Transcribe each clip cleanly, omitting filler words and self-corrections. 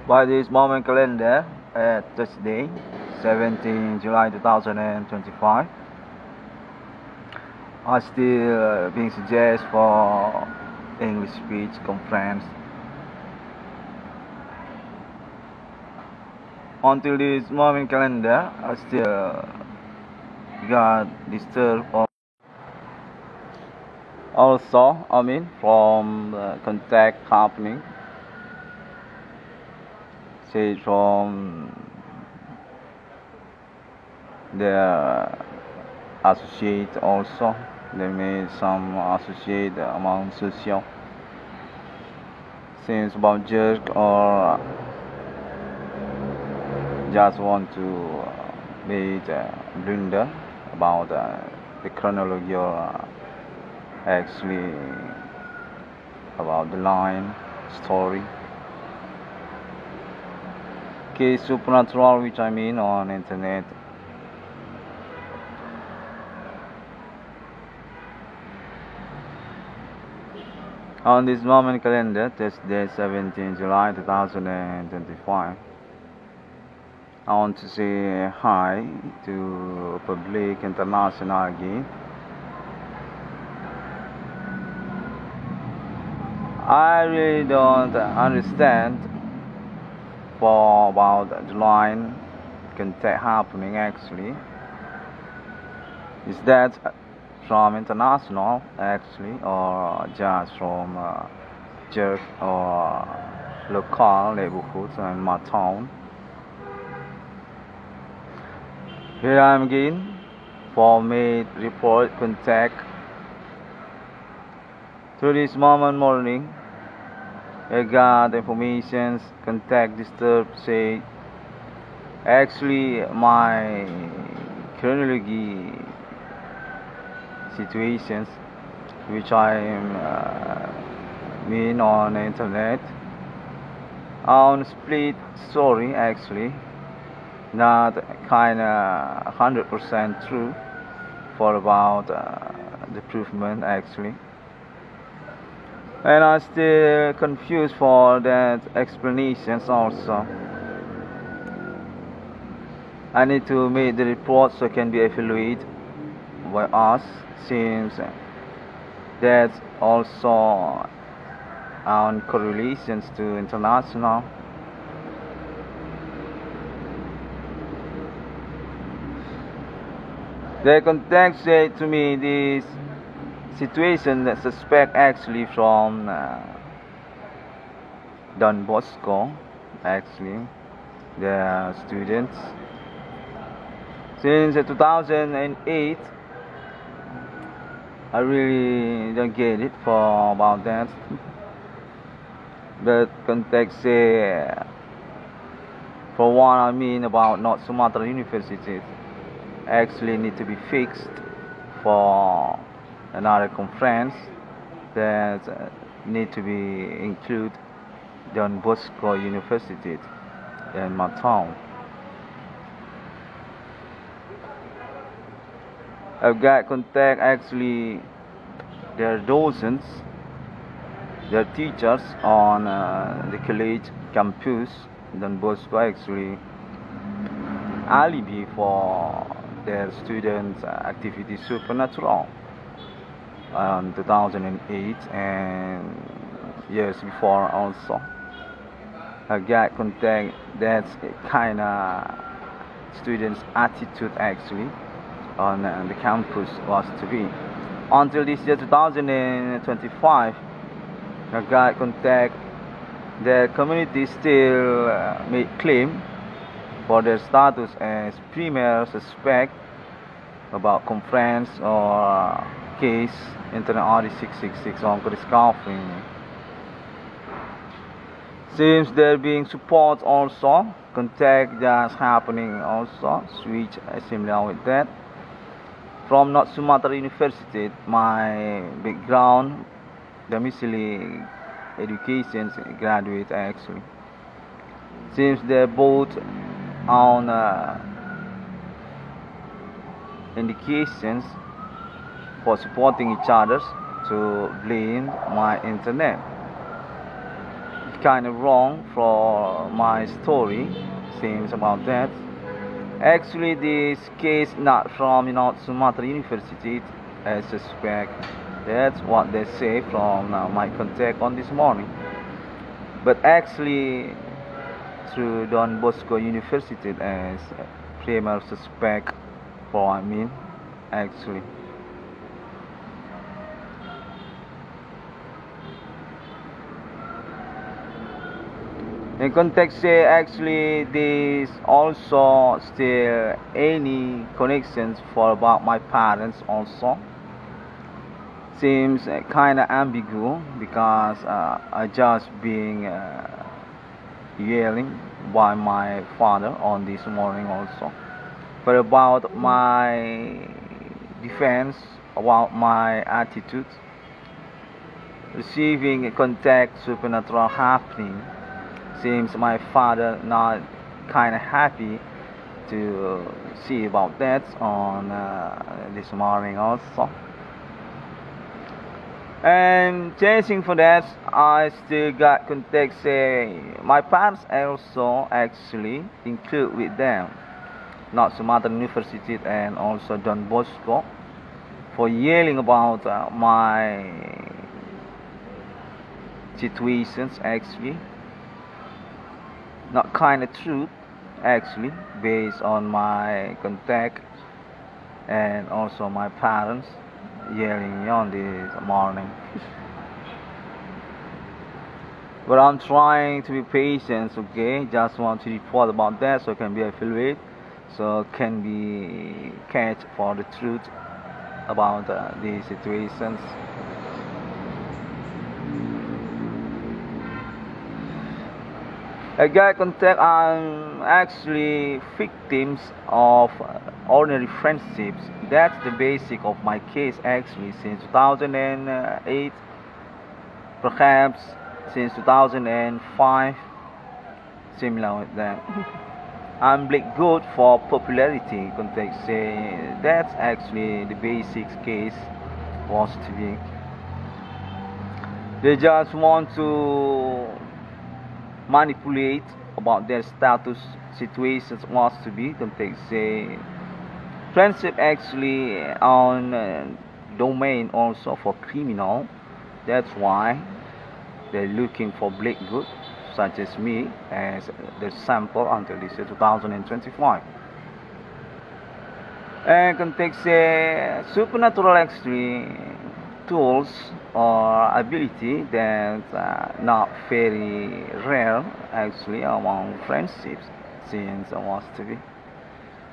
By this moment calendar at Thursday, 17 July 2025, I still being suggested for English speech conference. Until this moment calendar, I still got disturbed also, from contact happening, say from the associate also. They made some associate among social things about jerk or just want to make blunder about the chronology or actually about the line story case supernatural, which I mean on internet. On this moment calendar, Thursday, 17 July 2025, I want to say hi to public international again. I really don't understand for about the line contact happening actually. Is that from international actually, or just from church or local neighborhoods in my town? Here I am again for made report contact. Through this moment morning, I got information contact disturbed, say actually my chronology situations which I am mean on the internet on split story actually, not kinda 100% true for about the improvement actually, and I'm still confused for that explanations also. I need to make the report so it can be evaluated by us, since that's also on correlations to international. The contact said to me this situation that suspect actually from Don Bosco, actually the students since 2008. I really don't get it for about that. The context say for what I mean about North Sumatra University actually need to be fixed for another conference that need to be include Don Bosco University in my town. I've got contact actually their docents, their teachers on the college campus Don Bosco actually alibi for their students' activity supernatural 2008 and years before also. I got contact that's kinda students' attitude actually on the campus was to be. Until this year 2025, I got contact the community still may claim for their status as premier suspect about conference or case internet RD 666 on discovering. Seems there being support also, contact that's happening also, which is similar with that. From North Sumatra University, my background, domiciliary education graduate actually. Since they're both on indications for supporting each other to blame my internet. kind of wrong for my story, seems about that. Actually, this case not from Sumatra University, I suspect. That's what they say from my contact on this morning. But actually, through Don Bosco University as primary suspect for actually. In context, actually, there's also still any connections for about my parents also. Seems kind of ambiguous because I just being yelling by my father on this morning also. But about my defense, about my attitude, receiving contact supernatural happening, seems my father not kind of happy to see about that on this morning also. And chasing for that, I still got contact say my parents also actually include with them, not Sumatra University and also Don Bosco, for yelling about my situations actually. Not kind of truth actually, based on my contact and also my parents yelling on this morning. But I'm trying to be patient, okay? Just want to report about that so can be affiliate, so can be catch for the truth about these situations. I got contact. I'm actually victims of ordinary friendships. That's the basic of my case actually since 2008, perhaps since 2005, similar with that. I'm like good for popularity context. Say that's actually the basic case was to be. They just want to manipulate about their status situations was to be context. Say friendship actually on domain also for criminal. That's why they're looking for black good such as me as the sample until this year 2025. And context supernatural actually tools or ability that not very rare actually among friendships since I was to be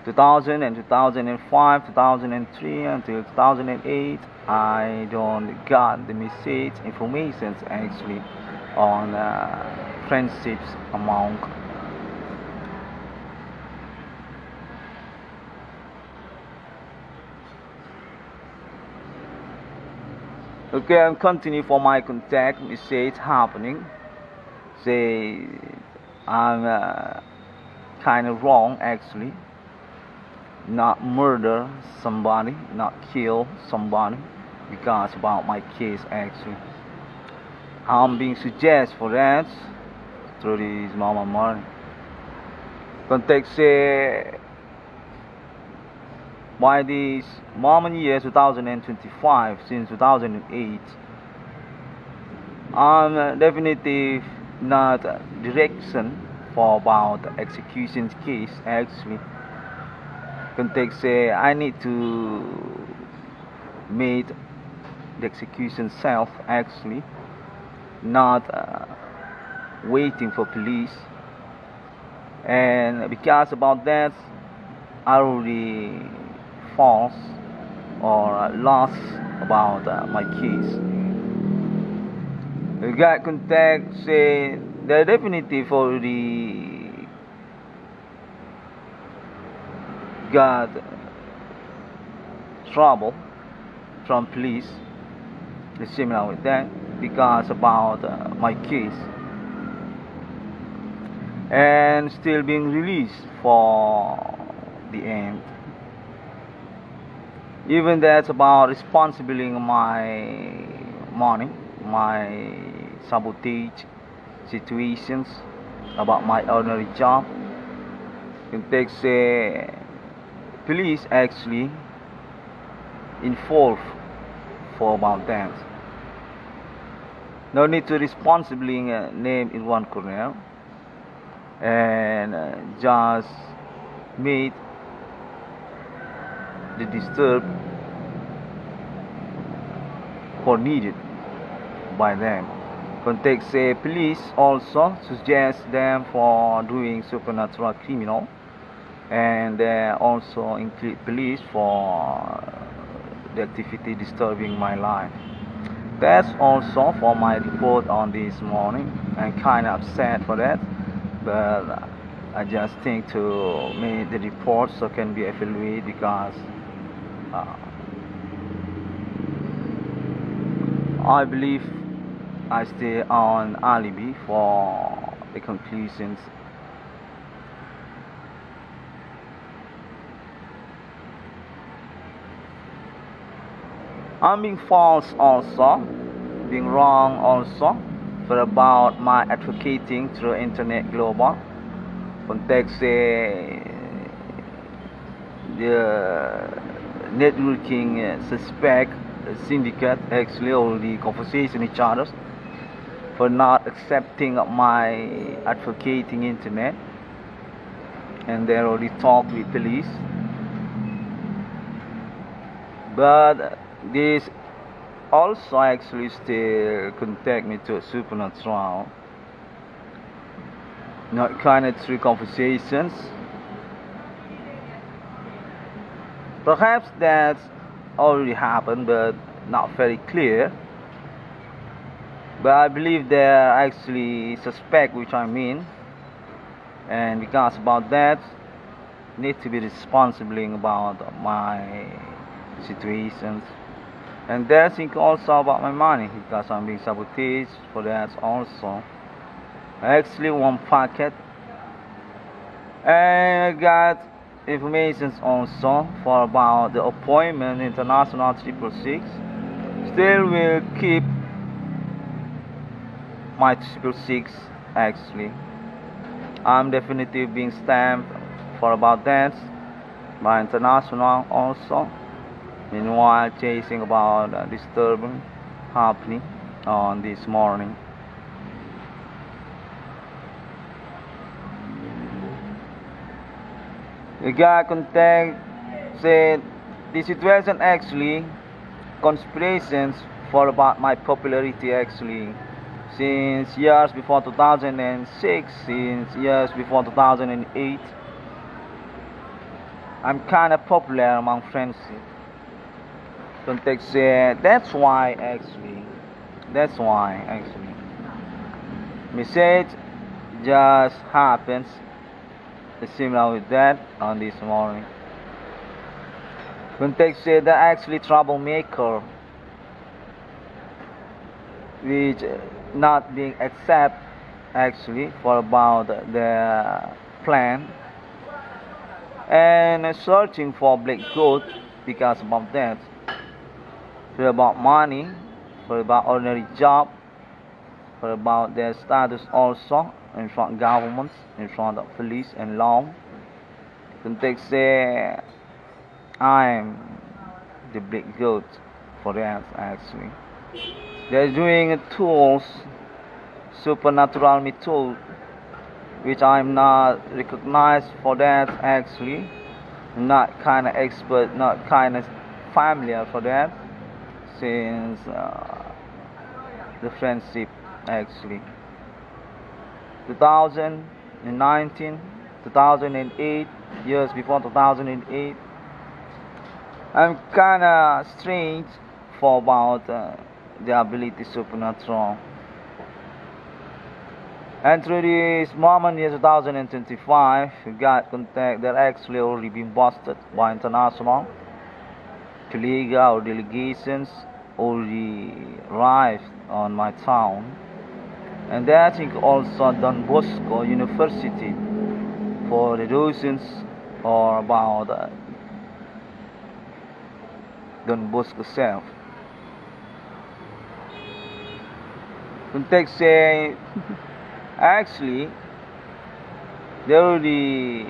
2000 and 2005, 2003 until 2008. I don't got the message information actually on friendships among. Okay, I'm continue for my contact message happening. Say I'm kind of wrong actually. Not murder somebody, not kill somebody because about my case actually. I'm being suggested for that through this mama money. Contact say by this moment year 2025 since 2008, I'm definitely not direction for about execution case actually. Context say I need to make the execution self actually, not waiting for police. And because about that, I already false or lost about my case. We got contact say they're definitely for the got trouble from police, the similar with that because about my case and still being released for the end. Even that's about responsibility my money, my sabotage situations about my ordinary job. Contact say police actually involved for about that. No need to responsibly name in one corner and just made the disturb for needed by them. Context say police also suggest them for doing supernatural criminal, and they also include police for the activity disturbing my life. That's also for my report on this morning. I'm kind of upset for that, but I just think to make the report so can be evaluated because I believe I stay on alibi for the conclusions. I'm being false also, being wrong also, for about my advocating through internet global. Context the networking suspect syndicate actually already conversation each other for not accepting my advocating internet, and they already talked with police. But this also actually still contact me to a supernatural, not kind of through conversations. Perhaps that's already happened, but not very clear. But I believe they actually suspect, which I mean, and because about that, need to be responsible about my situations. And they think also about my money because I'm being sabotaged for that also. I actually one packet, and I got information also for about the appointment international TRIPLESIX. Still will keep my TRIPLESIX actually. I'm definitely being stamped for about that by international also. Meanwhile, chasing about disturbance happening on this morning. The guy contact said the situation actually conspirations for about my popularity actually since years before 2006, since years before 2008. I'm kind of popular among friends. Context said that's why actually. Message just happens similar with that on this morning. Context said they're actually troublemaker, which not being accept actually for about the plan and searching for black gold because about that. For about money, for about ordinary job, for about their status also in front of governments, in front of police and law. Context say I'm the big goat for that actually. They're doing tools, supernatural method, which I'm not recognized for that actually. I'm not kind of expert, not kind of familiar for that since the friendship actually. 2019, 2008, years before 2008. I'm kinda strange for about the ability supernatural. And through this moment year 2025, we got contact that actually already been busted by international colleagues or delegations already arrived on my town. And I think also Don Bosco University for the docents or about Don Bosco self. Context say Actually, there already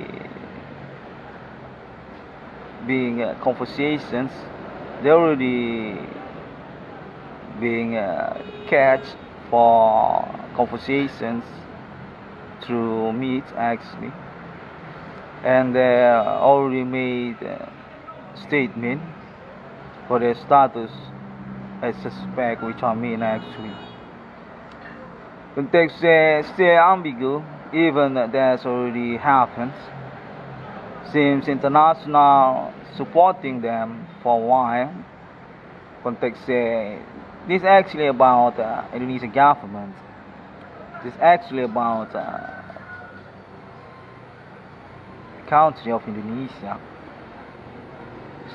being conversations, there already being catch for conversations through meet actually, and they already made statement for their status as suspect, which I mean actually. Context still ambiguous, even that's already happened. Seems international supporting them for a while. Context this actually about Indonesian government. This actually about country of Indonesia.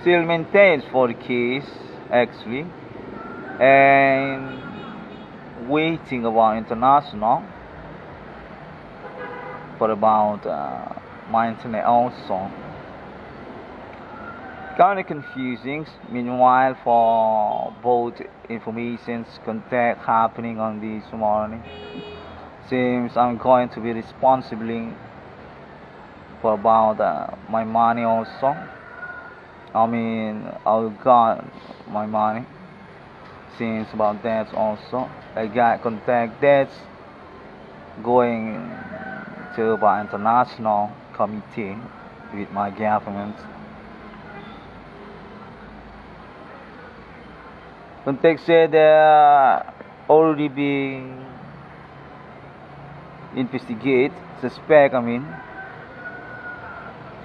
Still maintains for the case actually, and waiting about international for about my internet also. Kind of confusing. Meanwhile, for both informations contact happening on this morning, seems I'm going to be responsible for about my money also. I mean, I got my money. Seems about that also. I got contact that's going to the international committee with my government. Context said already being investigated, suspect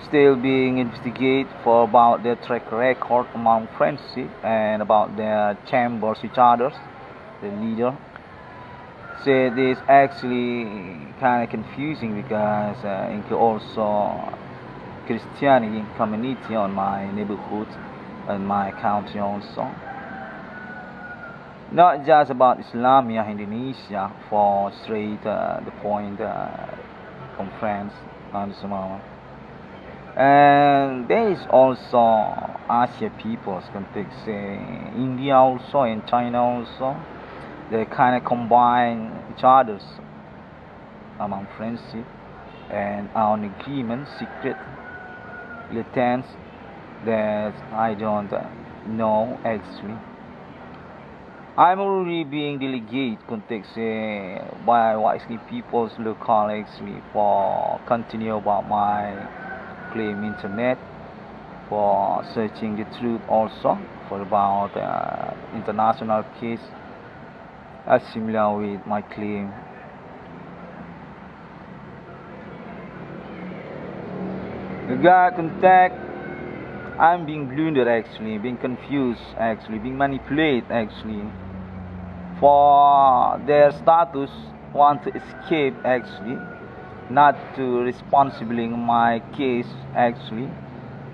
still being investigated for about their track record among friendship and about their chambers each others, the leader. So this actually kind of confusing because include also Christianity community on my neighborhood and my country also. Not just about Islamia Indonesia for straight the point conference on this moment. And there is also Asia peoples context, India also and China also. They kind of combine each other's among friendship and on agreement, secret latent that I don't know actually. I'm already being delegated context by wisely people's local actually for continue about my Klaim internet for searching the truth also for about international case similar with my claim. The guy contact, I'm being blundered actually, being confused actually, being manipulated actually for their status, want to escape actually, not to responsibly in my case actually,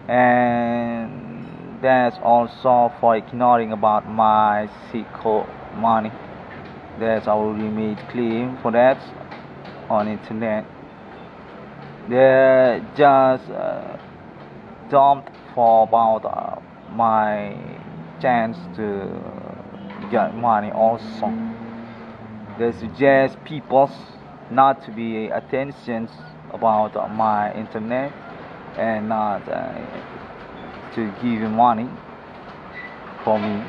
and that's also for ignoring about my secret money. That's already made claim for that on internet. They just dumped for about my chance to get money also. They suggest people not to be attention about my internet and not to give money for me.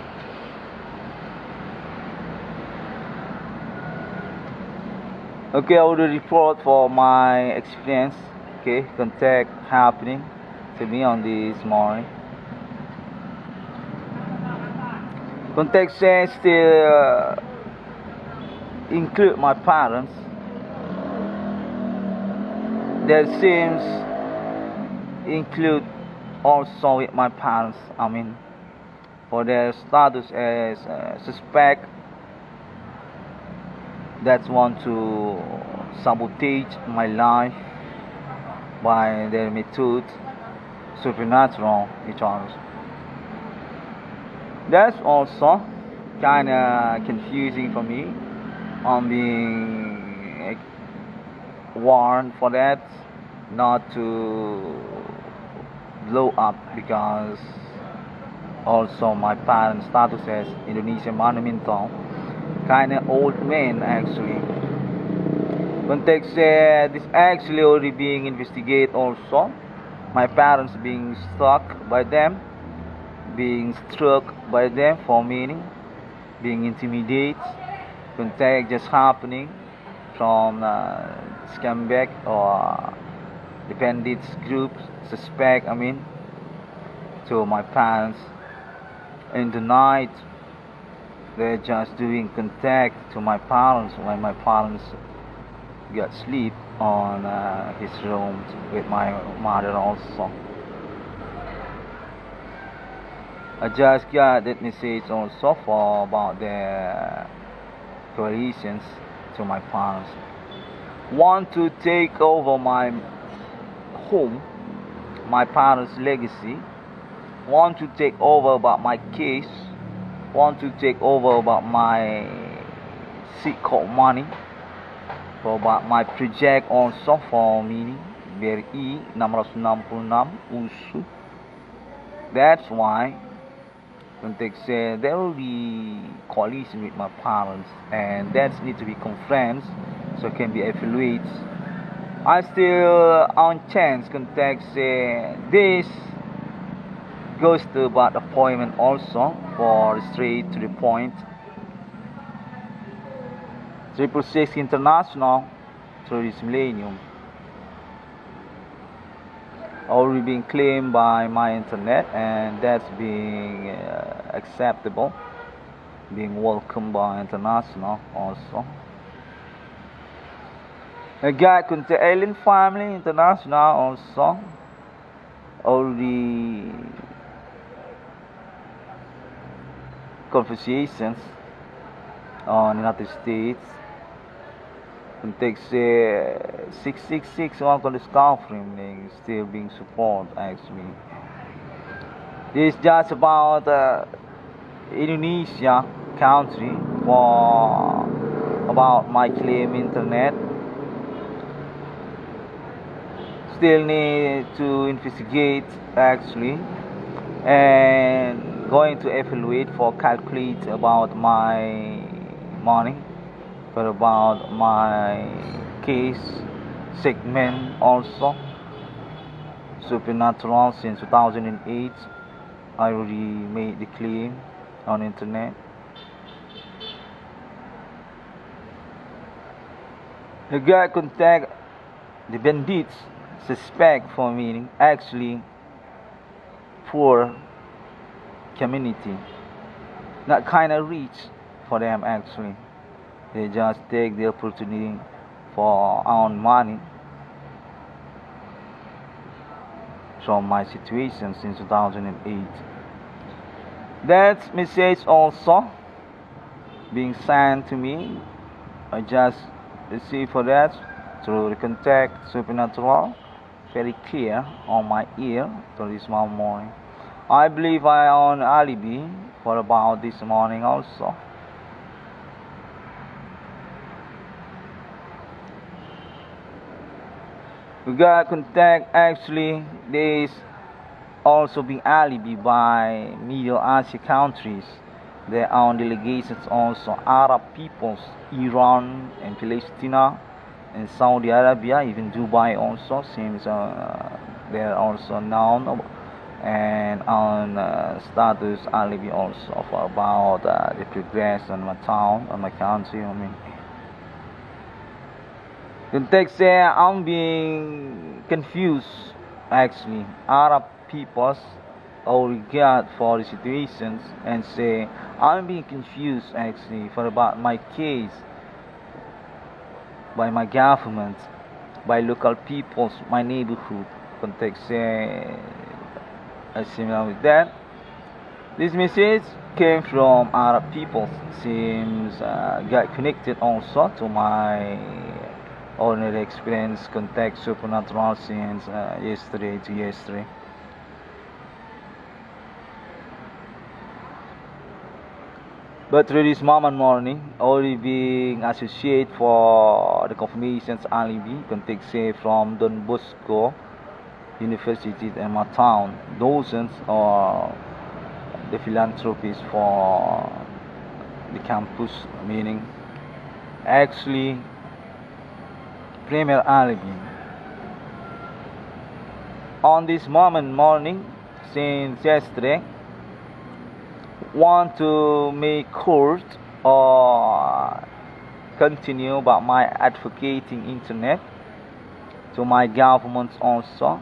Okay, I will report for my experience. Okay, contact happening to me on this morning. Contact says still include my parents. There seems include also with my parents. For their status as suspect that want to sabotage my life by their method, supernatural each other. That's also kind of confusing for me. I'm being warned for that, not to blow up because also my parents' status as Indonesian monumental, kind of old man actually. Context this actually already being investigated also. My parents being struck by them, being struck by them for meaning, being intimidated. Contact just happening from scamback or the bandits groups suspect to my parents. In the night they're just doing contact to my parents when my parents got sleep on his room with my mother also. I just got that message also for about the coalitions to my parents. Want to take over my home, my parents' legacy. Want to take over about my case. Want to take over about my secret money. For about my project also for meaning BRI 666 USU. That's why context there will be coalition with my parents, and that need to be conference so it can be evaluated. I still on chance context this goes to about appointment also for straight to the point. TRIPLESIX International through this MILENIUM already being claimed by my internet, and that's being acceptable, being welcomed by international also. I got the alien family international also already conversations on United States. Context 666 one on discovering still being supported actually. This is just about Indonesia country for about my claim internet. Still need to investigate actually, and going to evaluate for calculate about my money, but about my case segment also supernatural since 2008. I already made the claim on internet. The guy contact the bandits suspect for meaning actually poor community, not kind of rich for them actually. They just take the opportunity for own money from my situation since 2008. That message also being sent to me. I just received for that through the contact supernatural, very clear on my ear to this morning. I believe I own alibi for about this morning also. We got contact actually. There is also being alibi by Middle Asia countries. Their own delegations also, Arab peoples, Iran and Palestine and Saudi Arabia, even Dubai also seems they are also known and on status alibi also for about the progress on my town, on my country. The text say I'm being confused actually. Arab peoples or regard for the situations and say I'm being confused actually for about my case by my government, by local peoples, my neighborhood. Context similar with that. This message came from Arab people. Seems got connected also to my ordinary experience, contact supernatural since yesterday to yesterday. But through this moment morning, already being associated for the confirmations alibi, contact say from Don Bosco University in my town, docents or the philanthropists for the campus, meaning actually Premier Alleging. On this morning, since yesterday, want to make court or continue about my advocating internet to my governments also.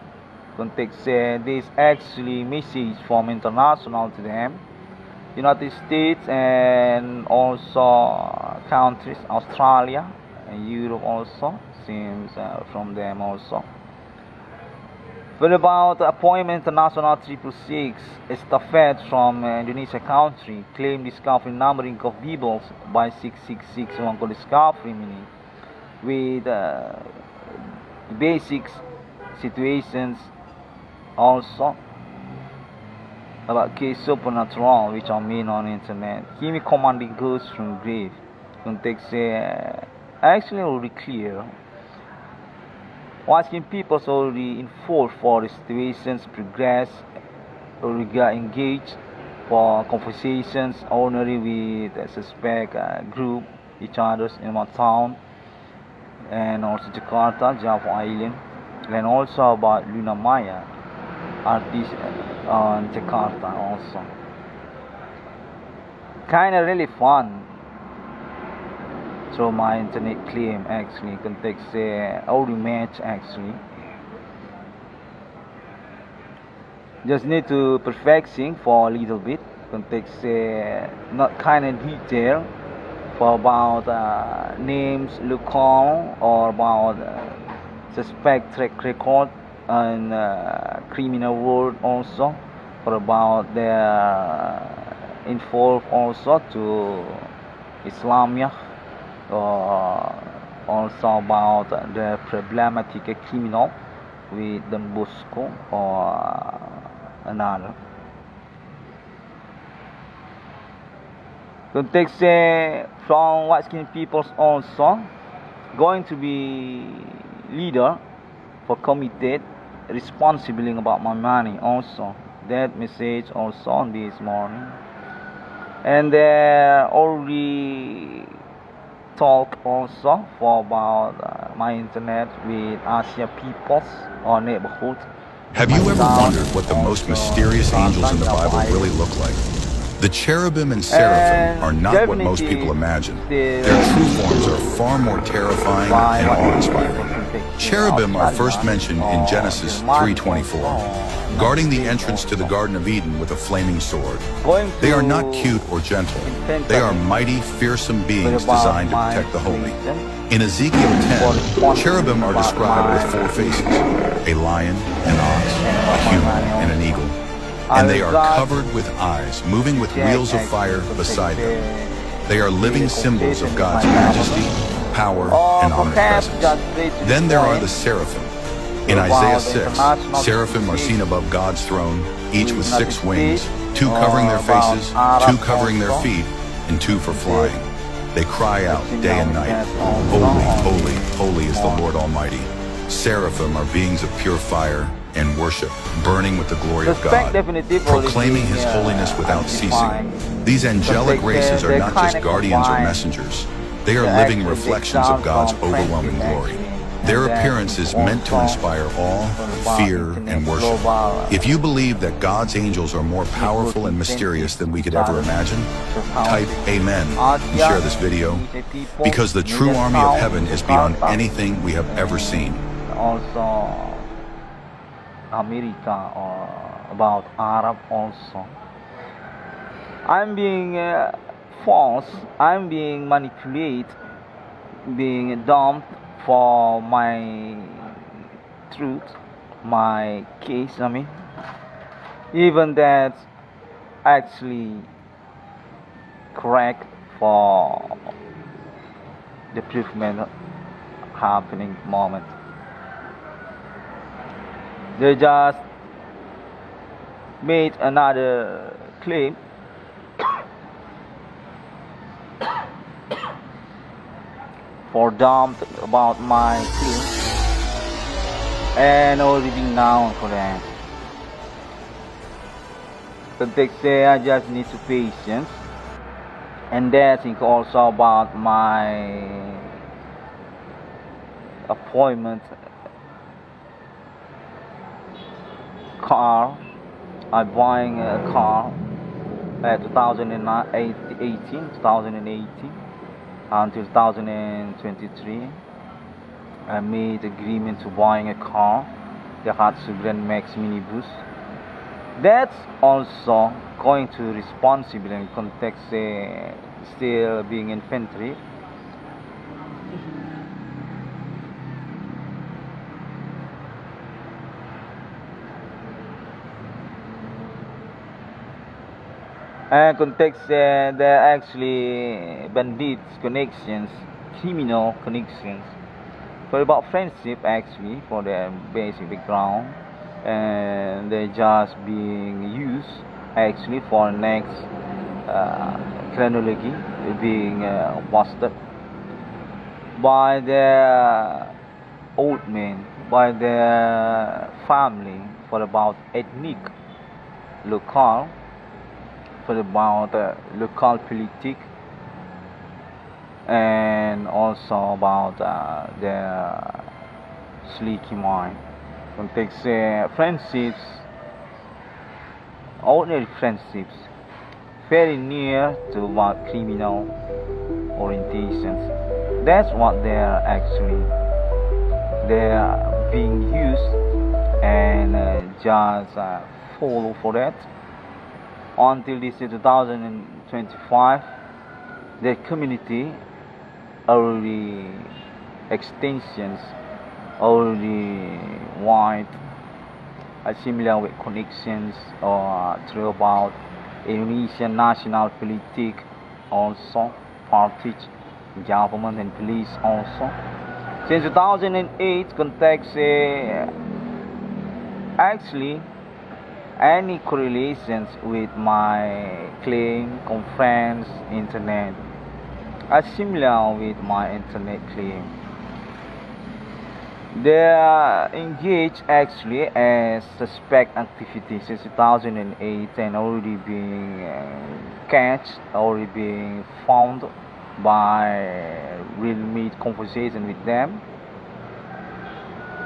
Context this actually message from international to them, United States and also countries, Australia and Europe also, seems from them also. But about the appointment international TRIPLESIX estafette from Indonesia country, claim discovery numbering of peoples by 666 Wangko discovery meaning with basic situations also about case supernatural which are mean on internet. Kimi commanding ghosts from grave. Context actually already clear. Asking people already involved for the situations progress already got engaged for conversations ordinary with a suspect group each others in one town and also Jakarta, Java Island, and also about Luna Maya artist on Jakarta also. Kinda really fun. So my internet claim actually context audio match actually. Just need to perfecting for a little bit. Context not kind of detail for about names, local or about suspect track record and criminal world also for about their involved also to Islamia. Also about the problematic criminal with Don Bosco or another. Context from white skin peoples also going to be leader for committed responsible about my money also. That message also on this morning. And already talk also for about my internet with Asia peoples or neighborhood. Have you ever wondered what the most mysterious angels in the Bible really look like? The cherubim and seraphim are not what most people imagine. Their true forms are far more terrifying and awe-inspiring. Cherubim are first mentioned in Genesis 3:24, guarding the entrance to the Garden of Eden with a flaming sword. They are not cute or gentle. They are mighty, fearsome beings designed to protect the holy. In Ezekiel 10, cherubim are described with 4 faces, a lion, an ox, a human, and an eagle. And they are covered with eyes, moving with wheels of fire beside them. They are living symbols of God's majesty, power, and omnipresence. Then there are the seraphim. In Isaiah 6, seraphim are seen above God's throne, each with 6 wings, 2 covering their faces, 2 covering their feet, and 2 for flying. They cry out day and night, "Holy, holy, holy is the Lord Almighty." Seraphim are beings of pure fire and worship, burning with the glory of God, proclaiming His holiness without ceasing. These angelic races are not just guardians or messengers. They are living reflections of God's overwhelming glory. Their appearance is meant to inspire awe, fear, and worship. If you believe that God's angels are more powerful and mysterious than we could ever imagine, type Amen and share this video, because the true army of heaven is beyond anything we have ever seen. Also America or about Arab also. I'm being forced, I'm being manipulated, being dumped for my truth, my case, even that's actually correct for the improvement happening moment. They just made another claim for dumped about my claim and already now for them. But they say I just need to patience, and that's also about my appointment car. I'm buying a car 2018 until 2023. I made agreement to buying a car, the Hatsu Grand Max minibus. That's also going to responsible in context still being infantry. And context there are actually bandits connections, criminal connections, for about friendship actually for their basic background, and they're just being used actually for next chronology being busted by their old men, by their family for about ethnic local, for about local politics, and also about their sleeky mind. Context friendships, ordinary friendships, very near to about criminal orientations. That's what they're actually. They're being used and just follow for that. Until this year 2025, their community already extensions, already wide, similar with connections through about Indonesian national politics, also parties, government and police also. Since 2008, context actually any correlations with my Klaim conference internet are similar with my internet claim. They are engaged actually as suspect activities since 2008 and already being catched, already being found by real-made conversation with them,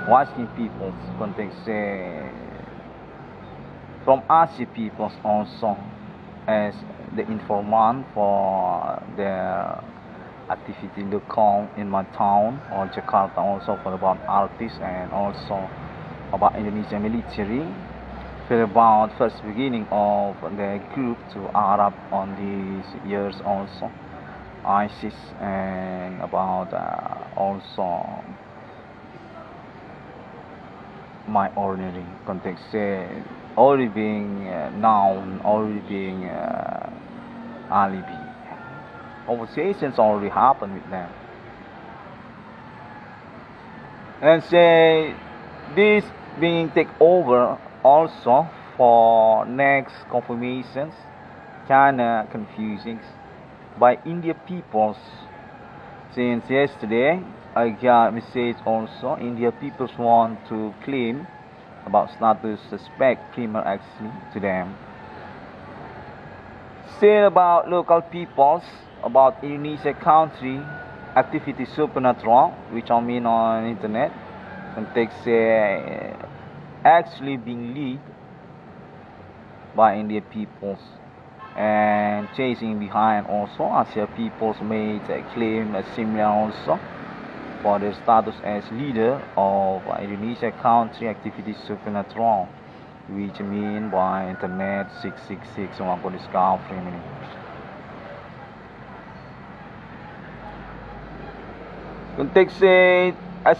watching people's context from Asia peoples also as the informant for their activity local in my town or Jakarta, also for about artists and also about Indonesian military, for about first beginning of the group to Arab on these years also, ISIS, and about also my ordinary context already being known, already being alibi. Conversations already happened with them. And say this being take over also for next confirmations, kinda confusing by India peoples. Since yesterday I got message also India peoples want to claim about status suspect criminal actually to them. Still about local peoples, about Indonesia country activity supernatural, which I mean on internet, context actually being led by India peoples and chasing behind also Asia peoples made a claim similar also for their status as leader of Indonesia country activity supernatural, which mean by internet 666 for discovery. Context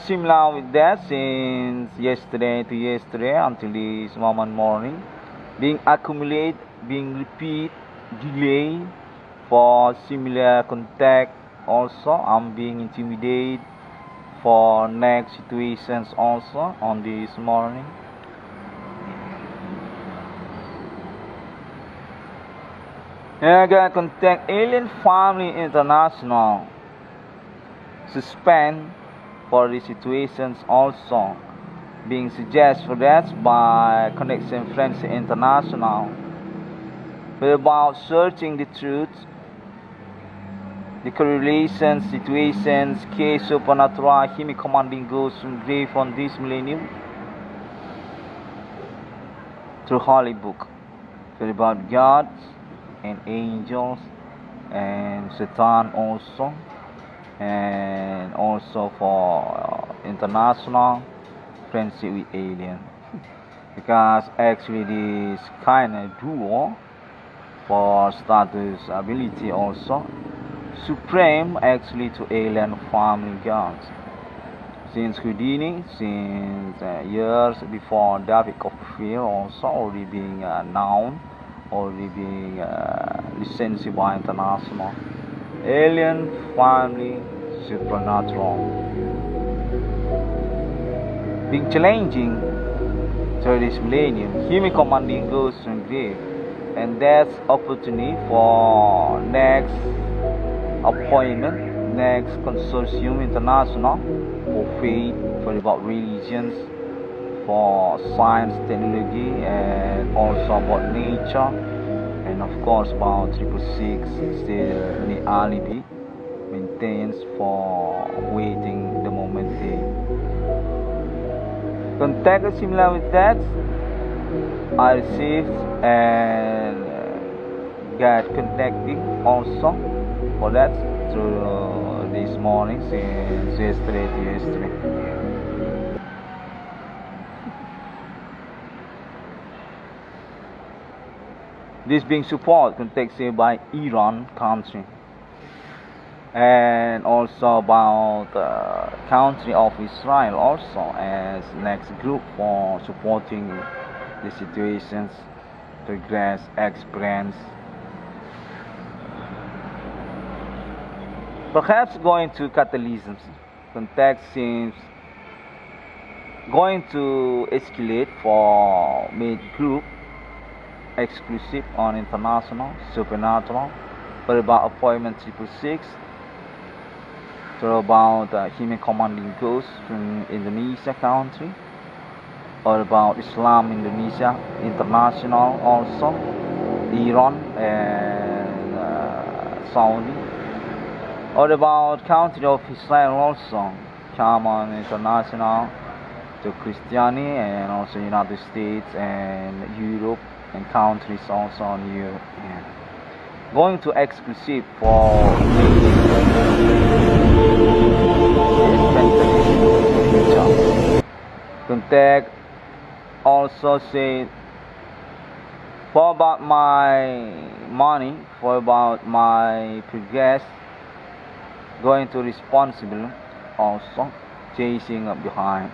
similar with that since yesterday to yesterday until this moment morning, being accumulate, being repeat, delay for similar contact also. I'm being intimidated for next situations also on this morning. And I got contact Alien Family International suspend for the situations also being suggested for that by Connection Friends International. We're about searching the truth the correlations, situations, case supernatural, him commanding ghosts from grave on this millennium through Holy Book. So about gods and angels and Satan also, and also for international friendship with alien, because actually this kind of duo for status ability also supreme actually to alien family gods. Since Houdini, since years before David Copperfield also already being known, already being licensed by international alien family supernatural, being challenging through this millennium, him commanding ghosts from grave, and that's opportunity for next appointment, next consortium international for faith, for about religions, for science, technology, and also about nature, and of course about TRIPLESIX, still the alibi maintains for waiting the moment they contact similar with that. I received and got connecting also for that through this morning since yesterday to yesterday. This being support contacted by Iran country, and also about country of Israel also as next group for supporting the situations, progress, experience. Perhaps going to catalysms, contact seems going to escalate for mid group exclusive on international, supernatural, but about appointment TRIPLESIX, so about human commanding ghosts from Indonesia country, or about Islam Indonesia international also, Iran and Saudi, or about country of Israel also, common international to Christianity, and also United States and Europe and countries also in Europe. Yeah. Going to exclusive for contact also say for about my money, for about my progress, going to responsible also chasing up behind.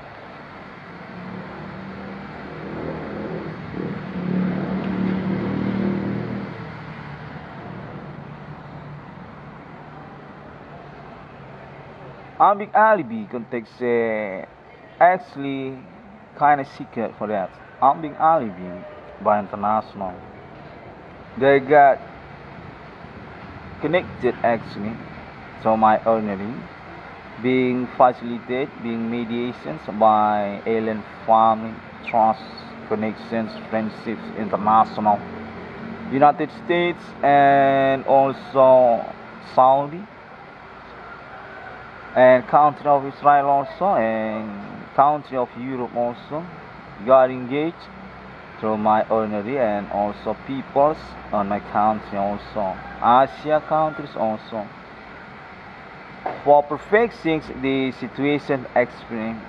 I'm big alibi context actually kind of secret for that. I'm big alibi by international. They got connected actually to my earning, being facilitated, being mediations by alien family, trust, connections, friendships, international, United States, and also Saudi, and country of Israel also, and country of Europe also got engaged through my ordinary, and also peoples on my country also, Asia countries also, for perfecting the situation experience,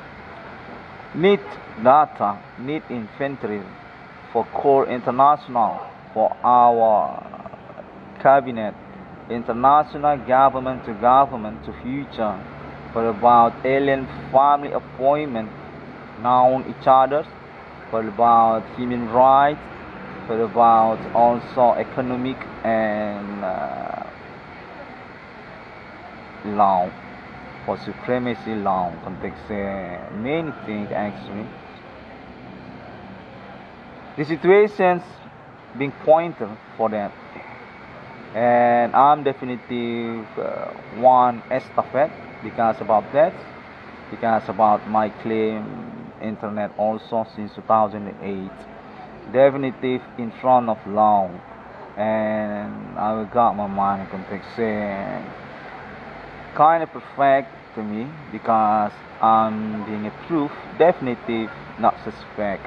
need data, need inventory for core international, for our cabinet, international government to future, for about alien family appointment, known each other, for about human rights, for about also economic and law, for supremacy law, context many things actually. The situations being pointed for that, and I'm definitely one estafette because about that, because about my claim internet also since 2008, definitive in front of law, and I got my mind context kind of perfect to me because I'm being a proof, definitive, not suspect,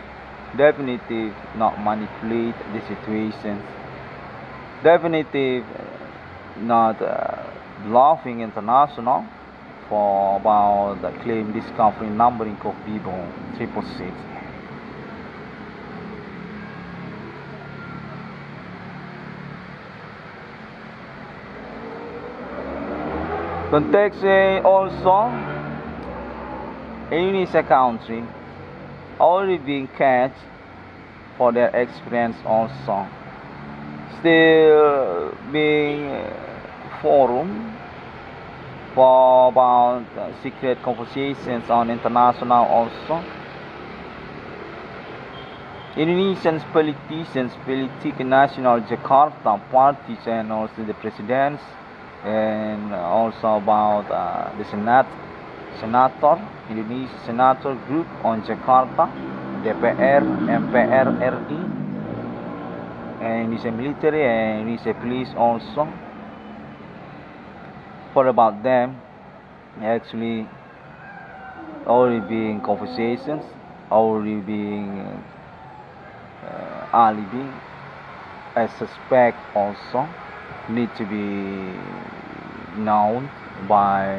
definitive, not manipulate the situations, definitive, not bluffing international for about the claim discovery numbering of people 666. Context also, Indonesia country already being catched for their experience also, still being forum for about secret conversations on international also. Indonesian politicians, Politik Nasional Jakarta parties and also the presidents, and also about the senator, Indonesia senator group on Jakarta, DPR, MPR RI, and Indonesia military and Indonesia police also. For about them, actually already being conversations, already being alibi, I suspect also need to be known by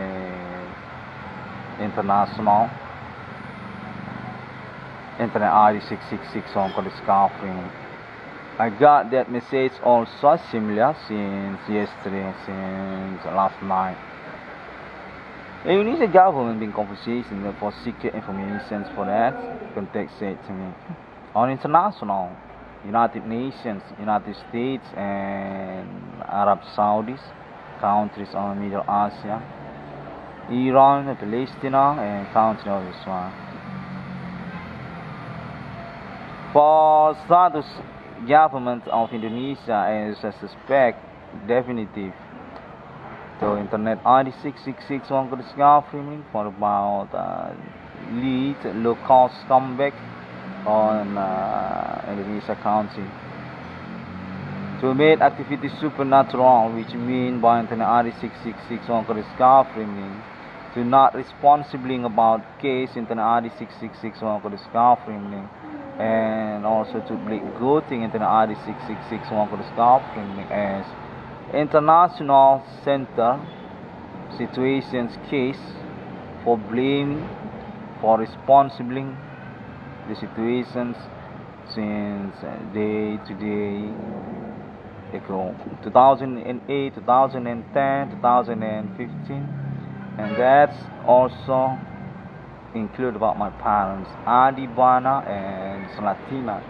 international internet ID 666 on discovering. I got that message also similar since yesterday, since last night. The Indonesian government been conversation for secret information for that. Context said to me on international, United Nations, United States, and Arab Saudis, countries on Middle Asia, Iran, Palestine, and countries of Islam. For status government of Indonesia as a suspect, definitive. So internet ID 666 on discovery for about lead low cost comeback on Indonesia country. To make activity supernatural, which mean by internet ID 666 on discovery to not responsibly about case internet ID 666 on discovery and also to be voting internet ID 666 on discovery as international center situations case for blaming for responsibly the situations since day to day ago, 2008, 2010, 2015, and that's also include about my parents, Adi Bana and Slatina.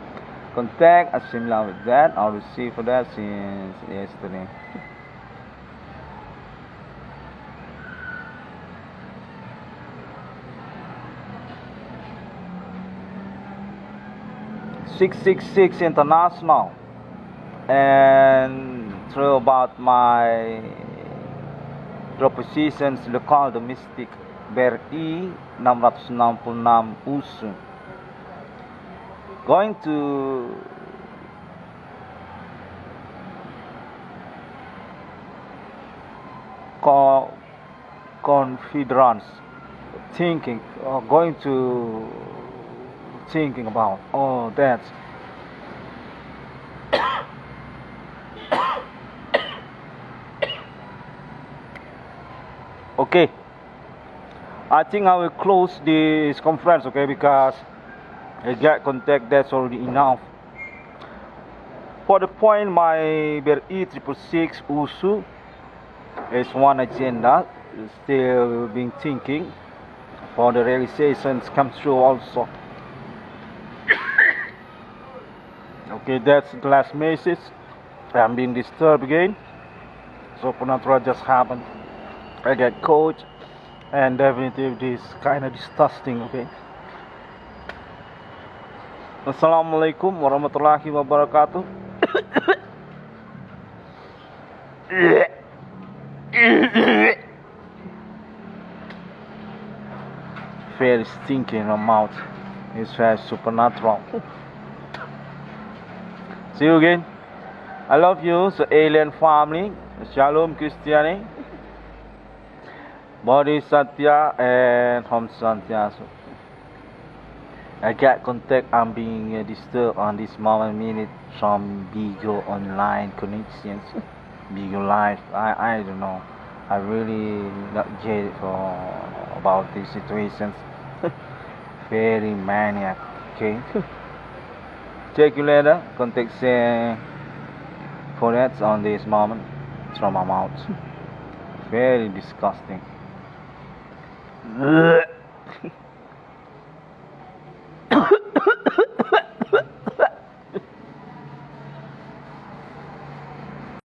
Contact are similar with that. I received for that since yesterday. (666) International, and through about my propositions local domestic BRI 666 USU. Going to confidence, thinking, going to thinking about that. Okay, I think I will close this conference, okay, because I got contact, that's already enough. For the point, my BRI 666 USU is one agenda, still being thinking for the realizations come through also. Okay, that's the last message. I'm being disturbed again. Supernatural just happened. I get coach, and definitely this kind of disgusting. Okay. Assalamualaikum warahmatullahi wabarakatuh. Very stinky in my mouth. It's very supernatural. See you again. I love you, so alien family. Shalom Christianity. Bodhisattva and Hom Santya. I get contact. I'm being disturbed on this moment minute from Bigo online connections. Bigo live. I don't know. I really not get it about these situations. Very maniac. Okay. Check you later. Contact for that on this moment from my mouth. Very disgusting.